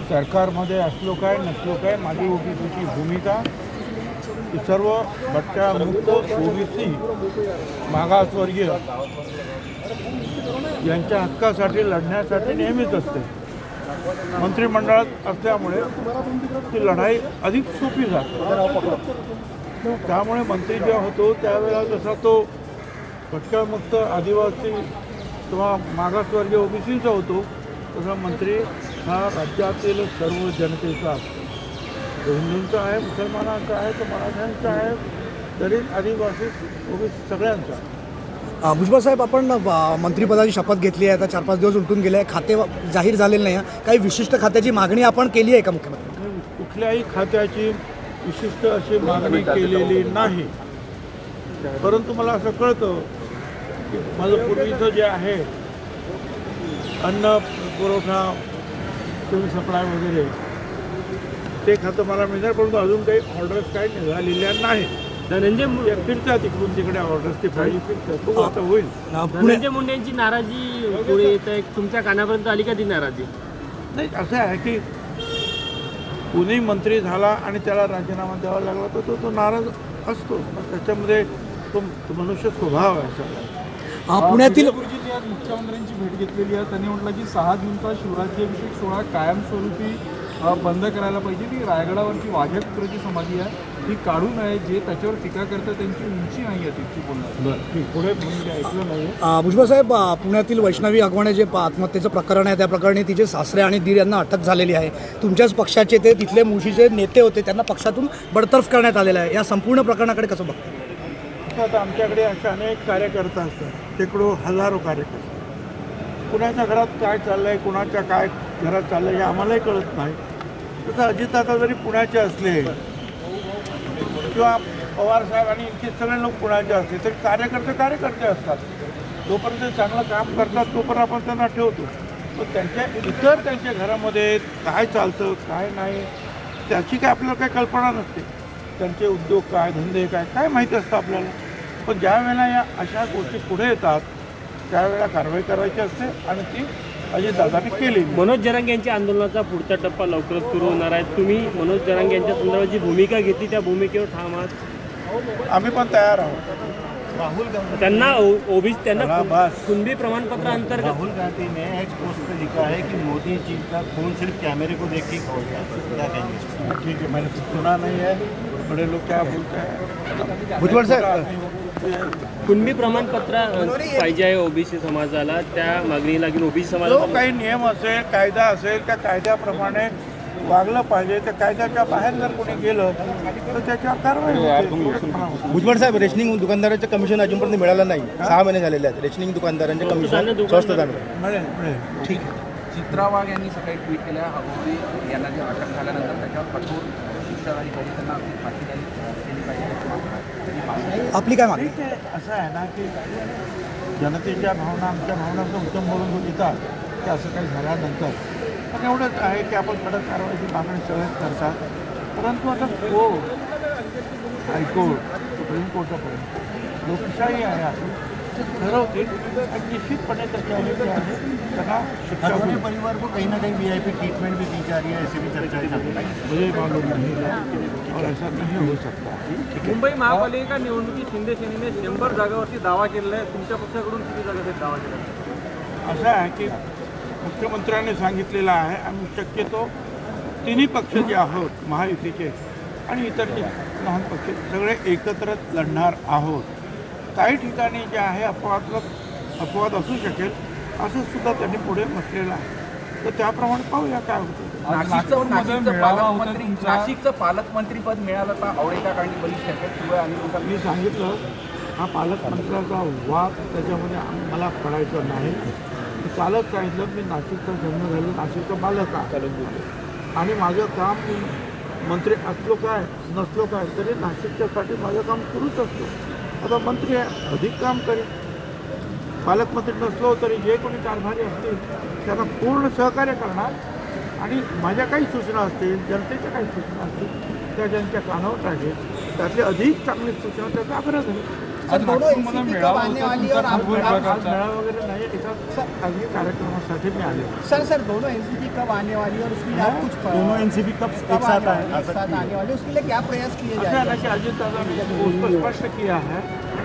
सरकारमध्ये असलो काय नसलो काय माझी ओबीसीची भूमिका ही सर्व भटक्यामुक्त ओबीसी मागासवर्गीय यांच्या हक्कासाठी लढण्यासाठी नेहमीच असते. मंत्रिमंडळात असल्यामुळे ती लढाई अधिक सोपी जाते. त्यामुळे मंत्री जेव्हा होतो त्यावेळेला जसा तो भटक्यामुक्त आदिवासी किंवा मागासवर्गीय ओबीसीचा होतो तसा मंत्री हा राज्यातील सर्व जनतेचा असतो. हिंदूंचा आहे, मुसलमानांचा आहे, तो मराठ्यांचा आहे, दलित आदिवासी ओबीसी सगळ्यांचा. भुजबळ साहेब, आपण मंत्रिपदाची शपथ घेतली आहे, आता 4-5 दिवस उलटून गेले आहे, खाते जाहीर झालेले नाही आहे. काही विशिष्ट खात्याची मागणी आपण केली आहे का मुख्यमंत्री? कुठल्याही खात्याची विशिष्ट अशी मागणी केलेली नाही, परंतु मला असं कळतं की माझं पूर्वीचं जे आहे अन्न पुरवठा सिव्हिल सप्लाय वगैरे ते खातं मला मिळणार, परंतु अजून काही ऑर्डर्स काही निघालेल्या नाही. धनंजय फिरतात तिकडून तिकडे ऑर्डर्स ती पाहिजे फिरतात, तो आता होईल. धनंजय मुंडे यांची नाराजी पुढे येत आहे, तुमच्या कानापर्यंत आली का ती नाराजी? नाही, असं आहे की कुणी मंत्री झाला आणि त्याला राजीनामा द्यावा लागला तर तो नाराज असतो. त्याच्यामध्ये तो मनुष्य स्वभाव आहे सगळा. पुण्यातील आज मुख्यमंत्र्यांची भेट घेतलेली आहे. त्यांनी म्हटलं की 6 जूनचा शिवराज्याभिषेक सोहळा कायमस्वरूपी बंद करायला पाहिजे. ती रायगडावरची वाघ्या कुत्र्याची समाधी आहे, ती काढू नये. जे त्याच्यावर टीका करतात त्यांची उंची नाही आहे तितकी बोलणार. पुढे म्हणजे ऐकलं नाही. भुजबळ साहेब, पुण्यातील वैष्णवी अगवणे जे आत्महत्येचं प्रकरण आहे त्या प्रकरणी तिचे सासरे आणि दीर यांना अटक झालेली आहे. तुमच्याच पक्षाचे ते तिथले मुळशीचे नेते होते, त्यांना पक्षातून बडतर्फ करण्यात आलेलं आहे. या संपूर्ण प्रकरणाकडे कसं बघता? आता आमच्याकडे असे अनेक कार्यकर्ता असतात, शेकडो हजारो कार्यकर्ते. कुणाच्या घरात काय चाललं आहे, कुणाच्या काय घरात चाललं आहे हे आम्हालाही कळत नाही. तसं अजितदादा जरी पुण्याचे असले किंवा पवारसाहेब आणि इतके सगळे लोक पुण्याचे असले तरी कार्यकर्ते असतात. जोपर्यंत चांगलं काम करतात तोपर्यंत आपण त्यांना ठेवतो. पण त्यांच्या घरामध्ये काय चालतं काय नाही त्याची काय आपल्याला काही कल्पना नसते. त्यांचे उद्योग काय, धंदे काय माहिती असतं आपल्याला. पण ज्या वेळेला या अशा गोष्टी पुढे येतात त्यावेळेला कारवाई करायची असते आणि ती अजितदादांनी केली. मनोज जरांगे यांच्या आंदोलनाचा पुढचा टप्पा लवकरच सुरू होणार आहे. तुम्ही मनोज जरांगे यांच्या संदर्भात जी भूमिका घेतली त्या भूमिकेवर ठाम आहात? आम्ही पण तयार आहोत. त्यांना कुणबी प्रमाणपत्र अंतर्गत राहुल गांधी ने एक पोस्ट पे लिखा है कि मोदी जी का खून सिर्फ कैमरे को देख के खोलता है. क्या कहेंगे? ठीक है, मैंने सुना नहीं है बड़े लोग क्या बोलते हैं. भुजबळ साहेब, कुणबी प्रमाणपत्र पाहिजे आहे ओबीसी समाजाला, त्या मागणीला घेऊन ओबीसी जो समाजाला काही नियम असेल, कायदा असेल, त्या कायद्याप्रमाणे वागलं पाहिजे. त्या कायद्याच्या बाहेर जर कोणी गेलं तर त्याच्यावर कारवाई होते. भुजबळ साहेब, रेशनिंग दुकानदारांचं कमिशन अजूनपर्यंत मिळालं नाही. 6 महिने झालेले आहेत. रेशनिंग दुकानदारांचे कमिशन स्वस्त झालं. मिळेल. ठीक. चित्रा वाघ यांनी सकाळी ट्विट केलं आहे, अगोदर यांना जे अटक झाल्यानंतर त्याच्यावर कठोर शिक्षा झाली पाहिजे, त्यांना फाशी केली पाहिजे. आपली काय मागणी? ठीक आहे, असं आहे ना की जनतेच्या भावना आमच्या भावनाचं उत्तम बोलून येतात की असं काही झाल्यानंतर. पण एवढंच आहे की आपण कडक कारवाईची मागणी सगळेच करतात. परंतु आता हायकोर्ट सुप्रीम कोर्टापर्यंत लोकशाही आहे आपली, ते ठरवतील आणि निश्चितपणे त्याच्यावर जे आहे त्यांना शिक्षा हर होईल. परिवार को कहीं ना कहीं VIP ट्रीटमेंट भी दी जा रही है, ऐसी भी चर्चाएं चल रही है. मुझे मालूम नहीं है और ऐसा नहीं हो सकता. मुंबई महापालिका निवडणुकीत शिंदे सेनेने 100 जागावरती दावा केलेला आहे. तुमच्या पक्षाकडून किती जागांचा दावा केला? असं आहे की मुख्यमंत्र्यांनी सांगितलेलं आहे आम्ही शक्यतो तिन्ही पक्ष जे आहोत महायुतीचे आणि इतर जे लहान पक्ष सगळे एकत्र लढणार आहोत. काही ठिकाणी जे आहे अपवाद असू शकेल असं सुद्धा त्यांनी पुढे म्हटलेलं आहे. तर त्याप्रमाणे पाहूया काय होतं. नाशिकचं पालकमंत्रीपद मिळालं तर आवडेका काही बरीच शक्यता सुरू आहे. आणि मी सांगितलं हा पालकमंत्र्याचा वाद त्याच्यामध्ये मला पडायचा नाही. मी कालच सांगितलं मी नाशिकचा जन्म झालो, नाशिकचा बालक आहे आणि माझं काम मी मंत्री असलो काय नसलो काय तरी नाशिकच्यासाठी माझं काम सुरूच असतो. आता मंत्री अधिक काम करेल. पालकमंत्री नसलो तरी जे कोणी कारभारी असतील त्यांना पूर्ण सहकार्य करणार आणि माझ्या काही सूचना असतील, जनतेच्या काही सूचना असतील त्या ज्यांच्या कानावर टाकेल त्यातली अधिक चांगली सूचना त्याचा आग्रह झाली. आज नागपूरमध्ये मेळावा होता तुमचा पूर्व आज विभागाचा. मेळावा वगैरे नाही एका खाजगी कार्यक्रमासाठी मी आले. सर दोनों एनसीपी कब आने वाली है और उसके लिए आप कुछ दोनों एनसीपी कब एक साथ आए आ एक साथ सकती है? आने वाली है उसके लिए क्या प्रयास किए अच्छा जाएंगे? है ना कि अजित दादा ने उसको स्पष्ट किया है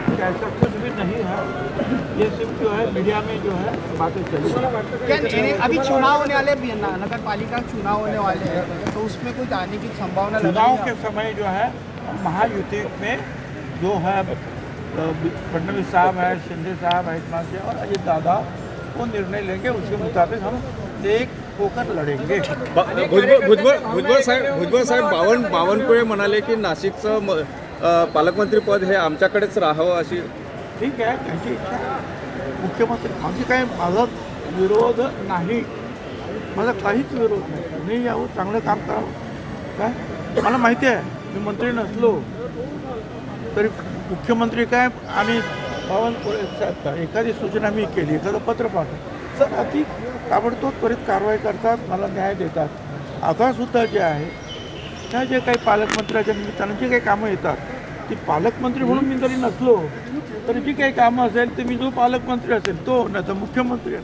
कि ऐसा कुछ भी नहीं है, ये सिर्फ जो है मीडिया में जो है बातें चली। क्या अभी चुनाव होने वाले भी है ना, नगर पालिका चुनाव होने वाले हैं तो उसमें कुछ आने की संभावना लग चुनाव रही के है? समय जो है महायुति में जो है फडणवीस साहब है, शिंदे साहब है, एकनाथ जी और अजित दादा वो निर्णय लेंगे, उसके मुताबिक हम एक होकर लड़ेंगे। भुजबळ साहेब बावनकुळे म्हणाले की नाशिकचं पालकमंत्रीपद हे आमच्याकडेच राहावं अशी. ठीक आहे, त्यांची इच्छा आहे. मुख्यमंत्री माझी काही माझा विरोध नाही, माझा काहीच विरोध नाही. मी यावं चांगलं काम करावं काय. मला माहिती आहे मी मंत्री नसलो तरी मुख्यमंत्री काय आणि बावनकुळे साहेब एखादी सूचना मी केली, एखादं पत्र पाठवलं तर अति ताबडतोब त्वरित कारवाई करतात, मला न्याय देतात. आतासुद्धा जे आहे त्या जे काही पालकमंत्र्याच्या निमित्तानं जी काही कामं येतात ती पालकमंत्री म्हणून मी जरी नसलो तरी जी काही कामं असेल ते मी जो पालकमंत्री असेल तो नाही तर मुख्यमंत्री